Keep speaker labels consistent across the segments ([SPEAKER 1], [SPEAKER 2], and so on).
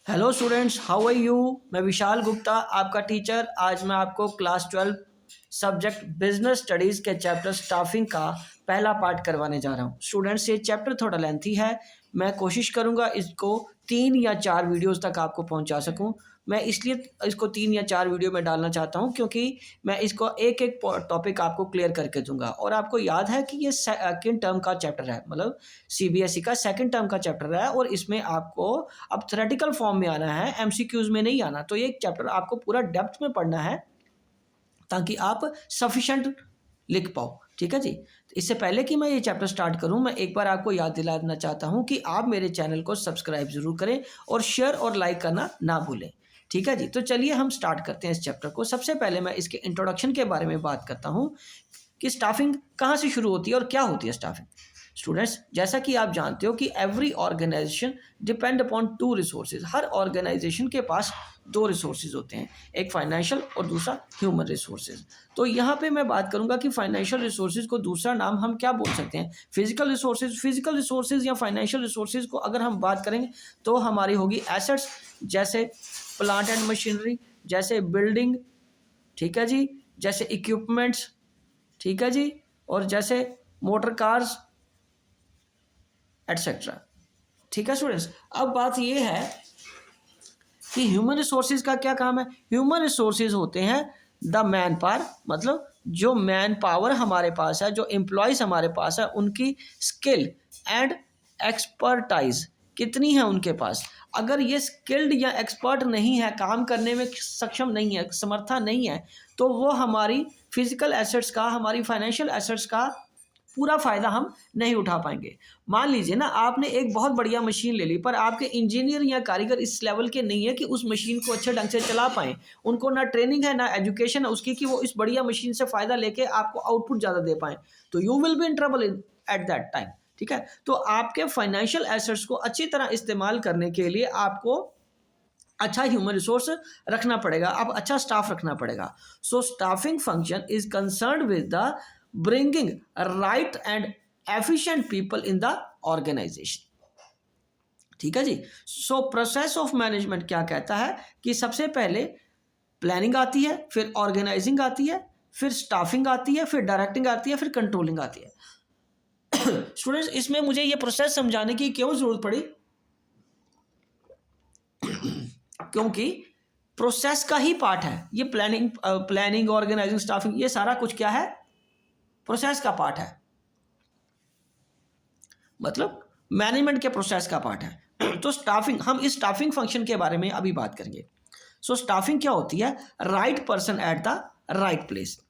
[SPEAKER 1] Hello students, how are you. मैं विशाल गुप्ता, आपका teacher. आज मैं आपको क्लास 12 सब्जेक्ट बिजनेस स्टडीज़ के चैप्टर स्टाफिंग का पहला पार्ट करवाने जा रहा हूँ। स्टूडेंट्स, ये चैप्टर थोड़ा लेंथी है। मैं कोशिश करूँगा इसको 3 या 4 वीडियोस तक आपको पहुँचा सकूँ। मैं इसलिए इसको 3 या 4 वीडियो में डालना चाहता हूँ क्योंकि मैं इसको एक एक टॉपिक आपको क्लियर करके दूंगा। और आपको याद है कि ये सेकंड टर्म का चैप्टर है, मतलब सीबीएसई का सेकंड टर्म का चैप्टर है। और इसमें आपको अब थ्योरेटिकल फॉर्म में आना है, एमसीक्यूज में नहीं आना। तो ये चैप्टर आपको पूरा डेप्थ में पढ़ना है ताकि आप सफिशेंट लिख पाओ। ठीक है जी। इससे पहले कि मैं ये चैप्टर स्टार्ट करूं, मैं एक बार आपको याद दिलाना चाहता हूं कि आप मेरे चैनल को सब्सक्राइब जरूर करें और शेयर और लाइक करना ना भूलें। ठीक है जी। तो चलिए हम स्टार्ट करते हैं इस चैप्टर को। सबसे पहले मैं इसके इंट्रोडक्शन के बारे में बात करता हूं कि स्टाफिंग कहाँ से शुरू होती है और क्या होती है स्टाफिंग। स्टूडेंट्स, जैसा कि आप जानते हो कि every organisation depend upon 2 resources. हर ऑर्गेनाइजेशन के पास 2 रिसोर्सेज होते हैं, एक फाइनेंशियल और दूसरा ह्यूमन रिसोर्सेज। तो यहाँ पे मैं बात करूँगा कि फाइनेंशियल रिसोर्सेज को दूसरा नाम हम क्या बोल सकते हैं, फिजिकल रिसोर्सेज। फिजिकल रिसोर्सेज या फाइनेंशियल रिसोर्सेज को अगर हम बात करेंगे तो हमारी होगी एसेट्स, जैसे प्लांट एंड मशीनरी, जैसे बिल्डिंग, ठीक है जी, जैसे इक्विपमेंट्स, ठीक है जी, और जैसे मोटर कार्स एटसेट्रा। ठीक है स्टूडेंट्स, अब बात ये है कि ह्यूमन रिसोर्सेज का क्या काम है। ह्यूमन रिसोर्सेज होते हैं द मैन पावर, मतलब जो मैन पावर हमारे पास है, जो एम्प्लॉयज़ हमारे पास है, उनकी स्किल एंड एक्सपर्टाइज कितनी है उनके पास। अगर ये स्किल्ड या एक्सपर्ट नहीं है, काम करने में सक्षम नहीं है, समर्था नहीं है, तो वो हमारी फिजिकल एसेट्स का, हमारी फाइनेंशियल एसेट्स का पूरा फ़ायदा हम नहीं उठा पाएंगे। मान लीजिए ना, आपने एक बहुत बढ़िया मशीन ले ली, पर आपके इंजीनियर या कारीगर इस लेवल के नहीं है कि उस मशीन को अच्छे ढंग से चला पाएँ। उनको ना ट्रेनिंग है, ना एजुकेशन है उसकी कि वो इस बढ़िया मशीन से फ़ायदा लेके आपको आउटपुट ज़्यादा दे पाएँ। तो you will be in trouble at that time. ठीक है। तो आपके फाइनेंशियल एसेट्स को अच्छी तरह इस्तेमाल करने के लिए आपको अच्छा ह्यूमन रिसोर्स रखना पड़ेगा, अब अच्छा स्टाफ रखना पड़ेगा। So staffing function is concern with the bringing right and efficient people in the organisation. ठीक है जी। सो प्रोसेस ऑफ मैनेजमेंट क्या कहता है कि सबसे पहले प्लानिंग आती है, फिर ऑर्गेनाइजिंग आती है, फिर स्टाफिंग आती है, फिर डायरेक्टिंग आती है, फिर कंट्रोलिंग आती है। स्टूडेंट्स, इसमें मुझे ये प्रोसेस समझाने की क्यों जरूरत पड़ी, क्योंकि प्रोसेस का ही पार्ट है ये। प्लानिंग ऑर्गेनाइजिंग स्टाफिंग, ये सारा कुछ क्या है, प्रोसेस का पार्ट है, मतलब मैनेजमेंट के प्रोसेस का पार्ट है। तो स्टाफिंग, हम इस स्टाफिंग फंक्शन के बारे में अभी बात करेंगे। सो स्टाफिंग क्या होती है, right person at the right place.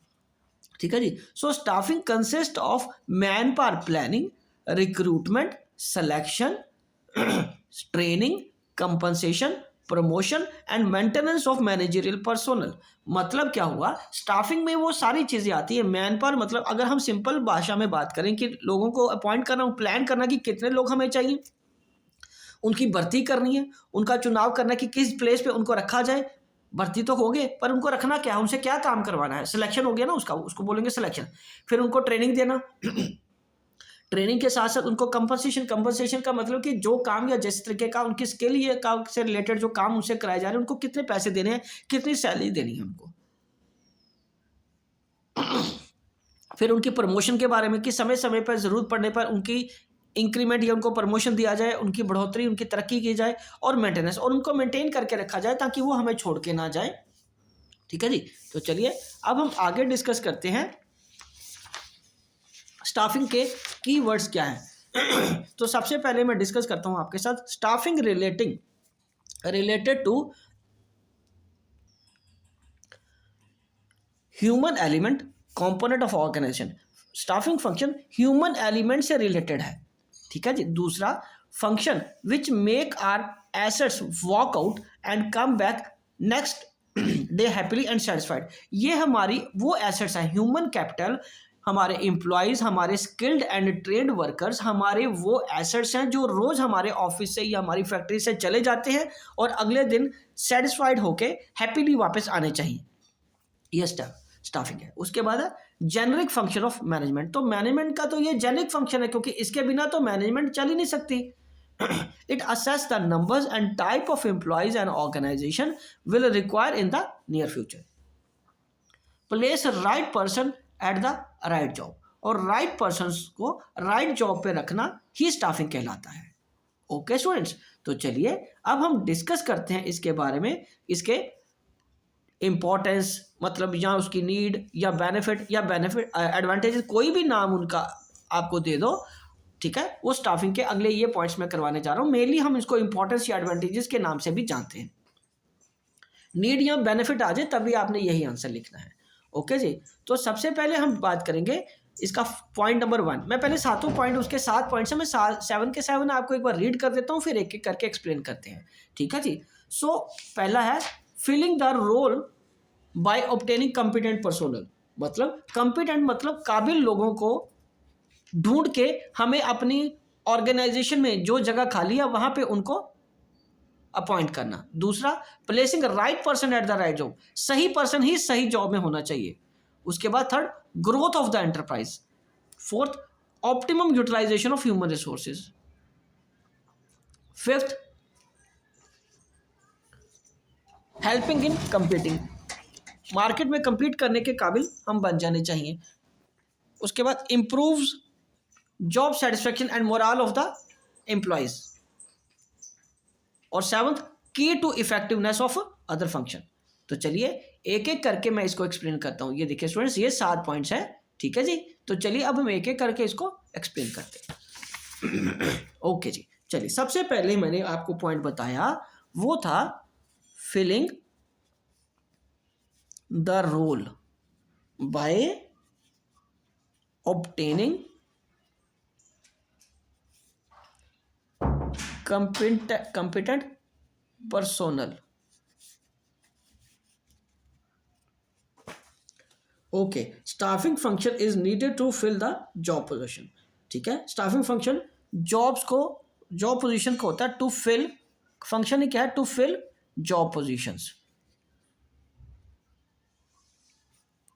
[SPEAKER 1] ठीक है जी। So staffing consist of man power planning, recruitment, selection, training, compensation, promotion and maintenance of managerial personnel. मतलब क्या हुआ, स्टाफिंग में वो सारी चीज़ें आती है। मैन पावर मतलब, अगर हम सिंपल भाषा में बात करें कि लोगों को अपॉइंट करना, प्लान करना कि कितने लोग हमें चाहिए, उनकी भर्ती करनी है, उनका चुनाव करना कि किस प्लेस पे उनको रखा जाए। भर्ती तो हो गए, पर उनको रखना क्या है, उनसे क्या काम करवाना है, सिलेक्शन हो गया ना उसका, उसको बोलेंगे सिलेक्शन। फिर उनको ट्रेनिंग देना, ट्रेनिंग के साथ साथ उनको कंपनसेशन। कंपनसेशन का मतलब कि जो काम या जिस तरीके का उनकी स्किल ये काम से रिलेटेड जो काम उनसे कराए जा रहे हैं, उनको कितने पैसे देने हैं, कितनी सैलरी देनी है उनको। फिर उनकी प्रमोशन के बारे में कि समय समय पर ज़रूरत पड़ने पर उनकी इंक्रीमेंट या उनको प्रमोशन दिया जाए, उनकी बढ़ोतरी, उनकी तरक्की की जाए। और मेंटेनेंस, और उनको मेंटेन करके रखा जाए ताकि वो हमें छोड़ के ना जाए। ठीक है जी। तो चलिए अब हम आगे डिस्कस करते हैं स्टाफिंग के कीवर्ड्स क्या हैं। तो सबसे पहले मैं डिस्कस करता हूं आपके साथ staffing related to human element component of organisation. Staffing function human element से रिलेटेड है। ठीक है जी। दूसरा, function which make our assets walk out and come back next day happily and satisfied. ये हमारी वो एसेट्स हैं, ह्यूमन कैपिटल, हमारे एम्प्लॉयज़, हमारे स्किल्ड एंड ट्रेंड वर्कर्स, हमारे वो एसेट्स हैं जो रोज़ हमारे ऑफिस से या हमारी फैक्ट्री से चले जाते हैं और अगले दिन सेटिस्फाइड होके हैप्पीली वापस आने चाहिए। ये स्टाफिंग है। उसके बाद है जेनरिक फंक्शन ऑफ मैनेजमेंट। तो मैनेजमेंट का तो ये जेनरिक फंक्शन है, क्योंकि इसके बिना तो मैनेजमेंट चल ही नहीं सकती। It assess the numbers and type of employees an organization will require in the near future. Place a right person at the right job. और right persons को right job पे रखना ही staffing कहलाता है. ओके स्टूडेंट्स, तो चलिए अब हम डिस्कस करते हैं इसके बारे में, इसके इंपॉर्टेंस, मतलब या उसकी नीड या बेनिफिट एडवांटेजेस, कोई भी नाम उनका आपको दे दो, ठीक है. वो स्टाफिंग के अगले ये पॉइंट्स मैं करवाने जा रहा हूँ. मेनली हम इसको इंपॉर्टेंस या एडवांटेजेस के नाम से भी जानते हैं. नीड या बेनिफिट आ जाए तभी आपने यही आंसर लिखना है. ओके जी. तो सबसे पहले हम बात करेंगे इसका पॉइंट नंबर 1. मैं पहले सातों पॉइंट, उसके 7 पॉइंट्स हैं, मैं 7 के 7 आपको एक बार रीड कर देता हूँ, फिर एक एक करके एक्सप्लेन करते हैं. ठीक है जी. सो पहला है filling the role by obtaining competent personnel. मतलब कॉम्पिटेंट मतलब काबिल लोगों को ढूंढ के हमें अपनी ऑर्गेनाइजेशन में जो जगह खाली है वहां पे उनको अपॉइंट करना. दूसरा, placing right person at the right job. सही पर्सन ही सही जॉब में होना चाहिए. उसके बाद third, growth of the enterprise. Fourth, optimum utilisation of human resources. Fifth, helping in competing. Market में compete करने के काबिल हम बन जाने चाहिए. उसके बाद improves job satisfaction and morale of the employees. और 7th, key to effectiveness of other function. तो चलिए एक एक करके मैं इसको एक्सप्लेन करता हूँ. ये देखिए स्टूडेंट्स, ये 7 पॉइंट्स हैं. ठीक है जी. तो चलिए अब हम एक एक करके इसको एक्सप्लेन करते हैं. ओके जी. चलिए सबसे पहले मैंने आपको पॉइंट बताया वो था filling the role by obtaining competent personnel. Okay. Staffing function is needed to fill the job position. ठीक है. स्टाफिंग फंक्शन जॉब्स को, जॉब पोजीशन को होता है टू फिल. फंक्शन ही क्या है? To fill job positions.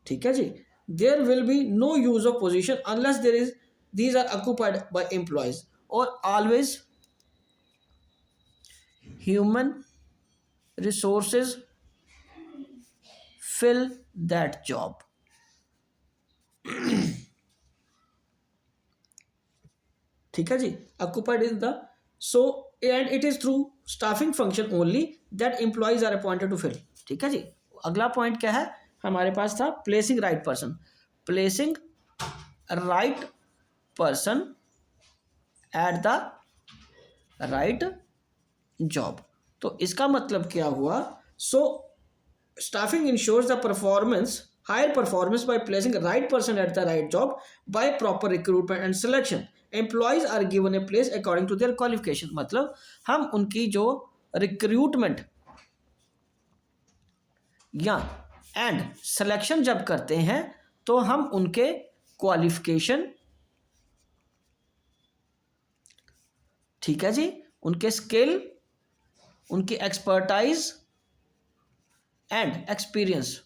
[SPEAKER 1] ठीक है जी. There will be no use of position unless there is these are occupied bye employees. और always human resources fill that job. ठीक है जी. occupied is the, so and it is through staffing function only that employees are appointed to fill. ठीक है जी. अगला point क्या है हमारे पास था? Placing right person. Placing right person at the right job. तो इसका मतलब क्या हुआ? So staffing ensures the performance, higher performance by placing right person at the right job by proper recruitment and selection. Employees are given a place according to their qualification. मतलब हम उनकी जो recruitment या एंड सिलेक्शन जब करते हैं तो हम उनके क्वालिफिकेशन, ठीक है जी, उनके स्किल, उनकी एक्सपर्टाइज एंड एक्सपीरियंस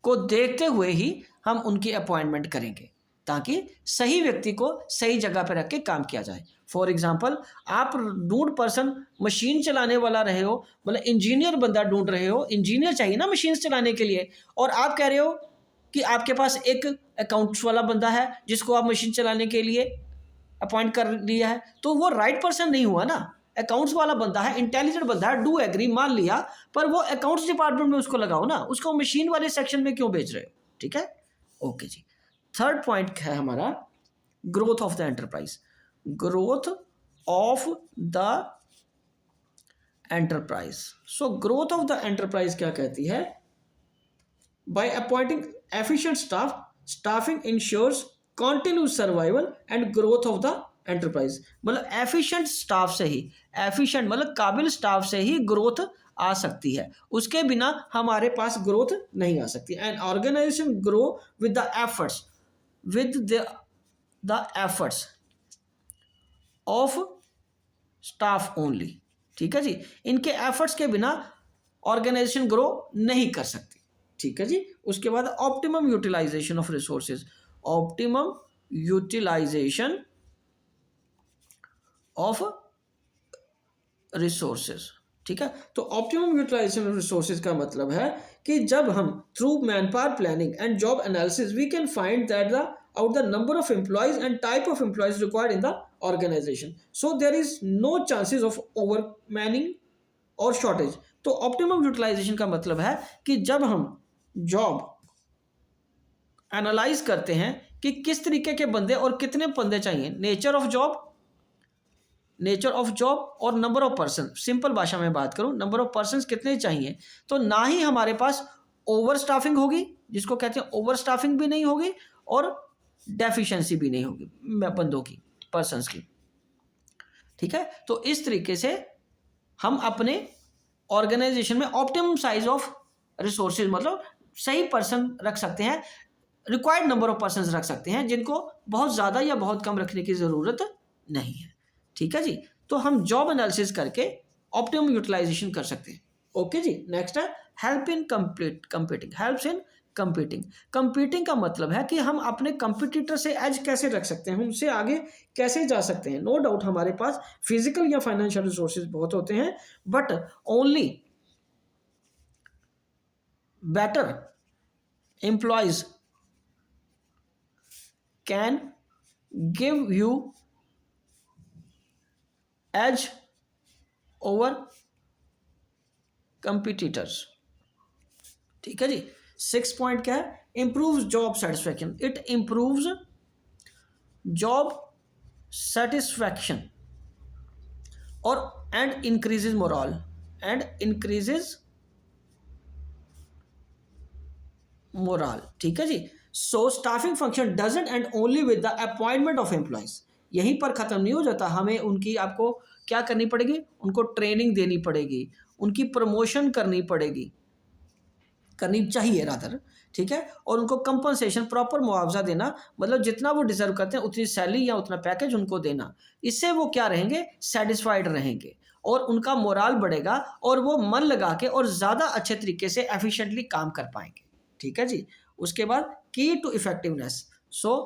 [SPEAKER 1] को देखते हुए ही हम उनकी अपॉइंटमेंट करेंगे ताकि सही व्यक्ति को सही जगह पर रख के काम किया जाए. फॉर एग्जांपल, आप ढूंढ पर्सन मशीन चलाने वाला रहे हो, मतलब इंजीनियर बंदा ढूंढ रहे हो, इंजीनियर चाहिए ना मशीन चलाने के लिए, और आप कह रहे हो कि आपके पास एक अकाउंट्स वाला बंदा है जिसको आप मशीन चलाने के लिए अपॉइंट कर लिया है, तो वो राइट पर्सन नहीं हुआ ना. अकाउंट्स वाला बंदा है, इंटेलिजेंट बंदा है, डू एग्री मान लिया, पर वो अकाउंट्स डिपार्टमेंट में उसको लगाओ ना, उसको मशीन वाले सेक्शन में क्यों भेज रहे हो? ठीक है. ओके जी. थर्ड पॉइंट है हमारा growth of the enterprise. Growth of the enterprise. So growth of the enterprise क्या कहती है? By appointing efficient staff, staffing ensures continuous survival and growth of the enterprise. मतलब एफिशिएंट स्टाफ से ही, efficient मतलब काबिल स्टाफ से ही ग्रोथ आ सकती है, उसके बिना हमारे पास ग्रोथ नहीं आ सकती. And organisation grow with the efforts, with the efforts of staff only. ठीक है जी. इनके एफर्ट्स के बिना ऑर्गेनाइजेशन ग्रो नहीं कर सकती. ठीक है जी. उसके बाद optimum utilisation of resources. Optimum utilisation of resources. ठीक है, तो ऑप्टिमम यूटिलाइजेशन ऑफ रिसोर्सेज का मतलब है कि जब हम through man power planning and job analysis we can find that the out the number of employees and type of employees required in the organization, so there is no chances of over manning और shortage. तो optimum utilisation का मतलब है कि जब हम job analyse करते हैं कि किस तरीके के बंदे और कितने बंदे चाहिए, नेचर ऑफ जॉब और नंबर ऑफ पर्सन। सिंपल भाषा में बात करूं, नंबर ऑफ पर्सन कितने चाहिए, तो ना ही हमारे पास ओवर स्टाफिंग होगी, जिसको कहते हैं ओवर स्टाफिंग भी नहीं होगी, और डेफिशिएंसी भी नहीं होगी बंदों की, पर्सन्स की। ठीक है, तो इस तरीके से हम अपने ऑर्गेनाइजेशन में ऑप्टिमम साइज ऑफ रिसोर्सेज मतलब सही पर्सन रख सकते हैं, रिक्वायर्ड नंबर ऑफ पर्सन रख सकते हैं, जिनको बहुत ज़्यादा या बहुत कम रखने की ज़रूरत नहीं है। ठीक है जी, तो हम जॉब एनालिसिस करके ऑप्टिमम यूटिलाइजेशन कर सकते हैं। ओके जी, नेक्स्ट है help in competing. Helps in competing का मतलब है कि हम अपने कंपटीटर से एज कैसे रख सकते हैं, उनसे आगे कैसे जा सकते हैं। नो डाउट हमारे पास फिजिकल या फाइनेंशियल रिसोर्सेज बहुत होते हैं, but only better employees can give you edge over competitors. ठीक है जी, 6 पॉइंट क्या है, improves job satisfaction. It improves job satisfaction और एंड इंक्रीजेज मोरल। ठीक है जी, so staffing function doesn't end only with the appointment of employees. यहीं पर खत्म नहीं हो जाता, हमें उनकी आपको क्या करनी पड़ेगी, उनको ट्रेनिंग देनी पड़ेगी, उनकी प्रमोशन करनी चाहिए रादर। ठीक है, और उनको कंपनसेशन प्रॉपर मुआवजा देना, मतलब जितना वो डिजर्व करते हैं उतनी सैलरी या उतना पैकेज उनको देना। इससे वो क्या रहेंगे, सेटिस्फाइड रहेंगे और उनका मोराल बढ़ेगा और वो मन लगा के और ज़्यादा अच्छे तरीके से एफिशिएंटली काम कर पाएंगे। ठीक है जी, उसके बाद की to effectiveness. So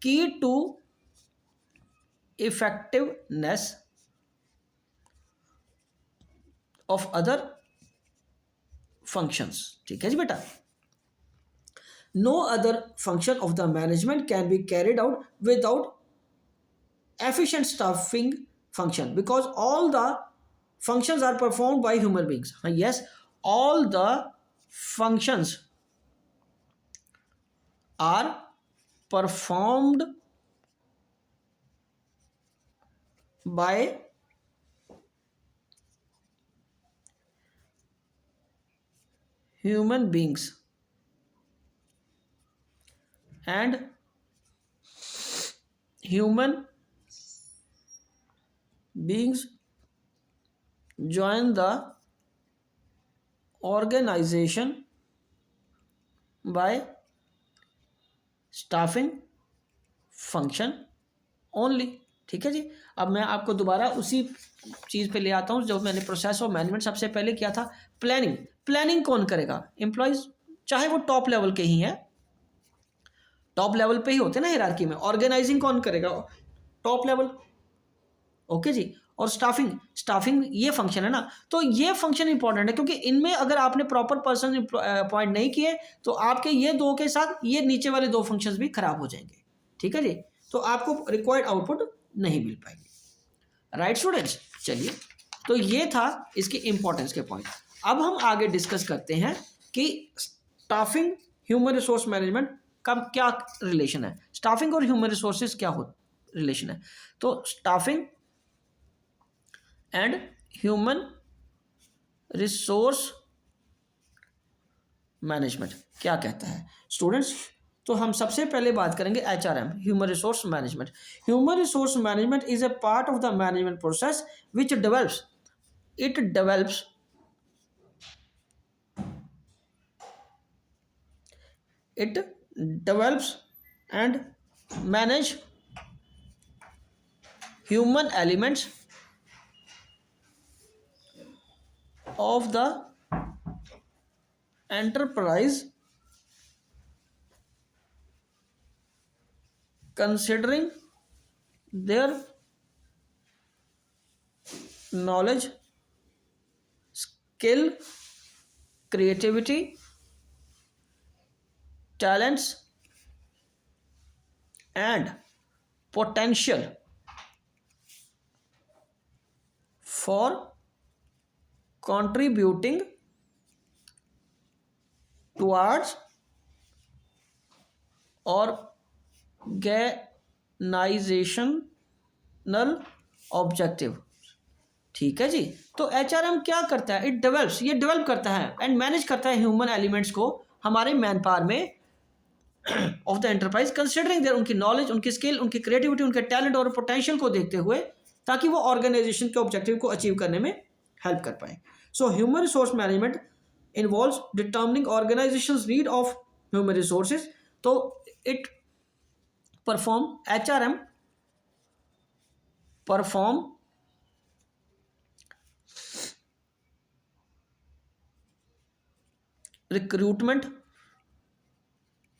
[SPEAKER 1] key to effectiveness of other functions. ठीक है जी बेटा, no other function of the management can be carried out without efficient staffing function because all the functions are performed by human beings. Yes, all the functions are performed by human beings and human beings join the organization by staffing function only। ठीक है जी, अब मैं आपको दोबारा उसी चीज़ पे ले आता हूँ जो मैंने प्रोसेस ऑफ मैनेजमेंट सबसे पहले किया था। प्लानिंग कौन करेगा, एम्प्लॉयज़, चाहे वो टॉप लेवल के ही हैं, टॉप लेवल पे ही होते हैं ना हायरार्की में। ऑर्गेनाइजिंग कौन करेगा, टॉप लेवल। ओके जी, और स्टाफिंग ये फंक्शन है ना, तो ये फंक्शन इंपॉर्टेंट है क्योंकि इनमें अगर आपने प्रॉपर पर्सन अपॉइंट नहीं किए तो आपके ये दो के साथ ये नीचे वाले दो फंक्शंस भी खराब हो जाएंगे। ठीक है जी, तो आपको रिक्वायर्ड आउटपुट नहीं मिल पाएगी। राइट स्टूडेंट्स, चलिए, तो ये था इसकी इंपॉर्टेंस के पॉइंट। अब हम आगे डिस्कस करते हैं कि स्टाफिंग ह्यूमन रिसोर्स मैनेजमेंट का क्या रिलेशन है, स्टाफिंग और ह्यूमन रिसोर्सेज क्या रिलेशन है। तो staffing and human resource management क्या कहता है स्टूडेंट्स। तो हम सबसे पहले बात करेंगे HRM, human resource management. Human resource management is a part of the management process which develops and manage human elements of the enterprise considering their knowledge, skill, creativity, talents, and potential for contributing towards organizational objective. ठीक है जी। तो HRM क्या करता है? ये develop करता है and manage करता है ह्यूमन एलिमेंट्स को हमारे मैन पावर में of the enterprise, considering there उनकी नॉलेज, उनकी स्किल, उनकी क्रिएटिविटी, उनके टैलेंट और पोटेंशियल को देखते हुए, ताकि वो ऑर्गेनाइजेशन के ऑब्जेक्टिव को अचीव करने में हेल्प कर पाए। So human resource management involves determining organisations need of human resources. तो it perform HRM perform recruitment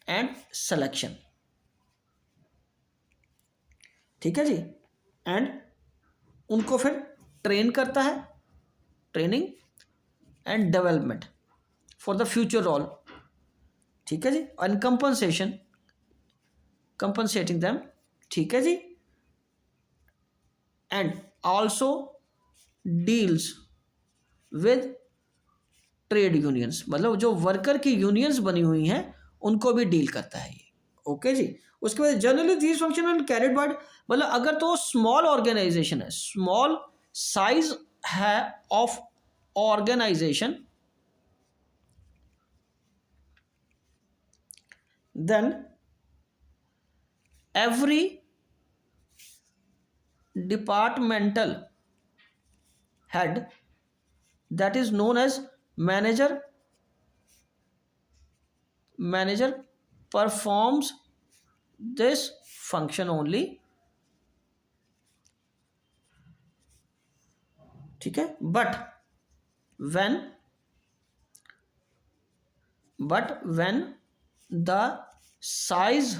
[SPEAKER 1] and selection. ठीक है जी। एंड उनको फिर ट्रेन करता है, training and development for the future role. ठीक है जी। And compensating them. ठीक है जी। And also deals with trade unions, मतलब जो वर्कर की यूनियंस बनी हुई हैं उनको भी डील करता है ये। ओके जी। उसके बाद generally these function and carried by, मतलब अगर तो स्मॉल ऑर्गेनाइजेशन है, स्मॉल साइज है of organization, then every departmental head, that is known as manager performs this function only। ठीक है। but when the size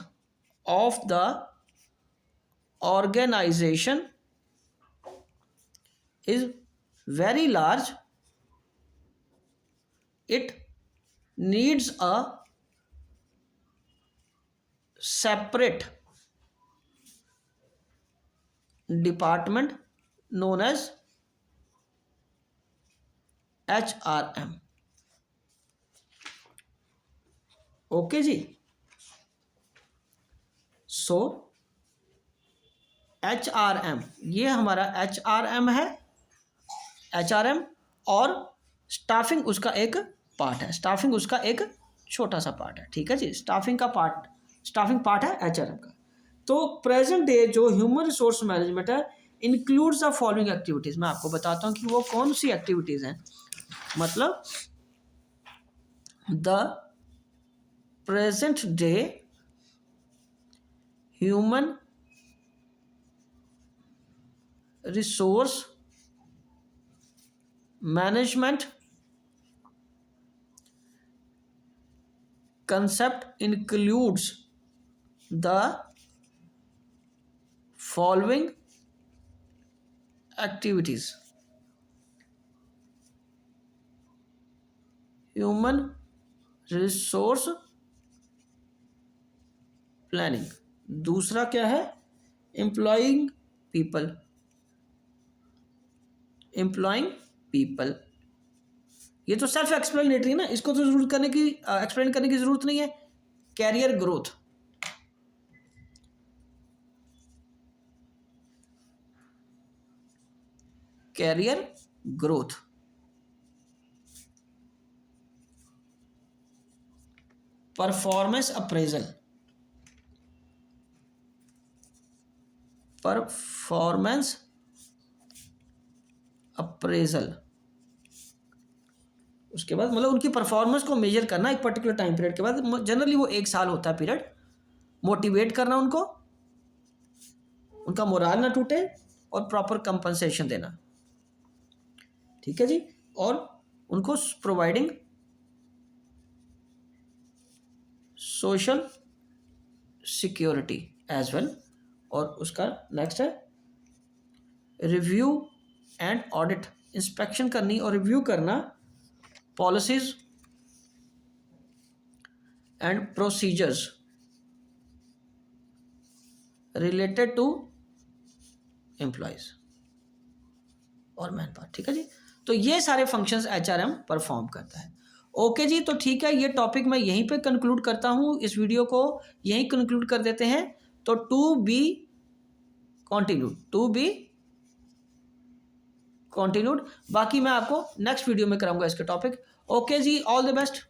[SPEAKER 1] of the organization is very large, it needs a separate department known as HRM। Okay जी। So HRM, ये हमारा HRM है, HRM, और staffing उसका एक part है, स्टाफिंग उसका एक छोटा सा पार्ट है। ठीक है जी। स्टाफिंग पार्ट है HRM का। तो प्रेजेंट डे जो ह्यूमन रिसोर्स मैनेजमेंट है इंक्लूड्स द फॉलोइंग एक्टिविटीज। मैं आपको बताता हूँ कि वो कौन सी एक्टिविटीज हैं। मतलब the present day human resource management concept includes the following activities: human resource planning, दूसरा क्या है, employing people। ये तो सेल्फ एक्सप्लेनेटरी है ना, इसको तो एक्सप्लेन करने की जरूरत नहीं है। Career growth, performance appraisal. उसके बाद मतलब उनकी परफॉर्मेंस को मेजर करना एक पर्टिकुलर टाइम पीरियड के बाद, जनरली वो 1 साल होता है पीरियड। मोटिवेट करना उनको, उनका मोराल ना टूटे, और प्रॉपर कंपनसेशन देना। ठीक है जी। और उनको providing social security as well. और उसका नेक्स्ट है रिव्यू एंड ऑडिट, इंस्पेक्शन करनी और रिव्यू करना policies and procedures related to employees और मैन पावर। ठीक है जी, तो ये सारे फंक्शंस एचआरएम परफॉर्म करता है। ओके जी, तो ठीक है, ये टॉपिक मैं यहीं पे कंक्लूड करता हूँ, इस वीडियो को यहीं कंक्लूड कर देते हैं। तो टू बी कंटिन्यूड, बाकी मैं आपको नेक्स्ट वीडियो में कराऊंगा इसके टॉपिक। ओके जी, ऑल द बेस्ट।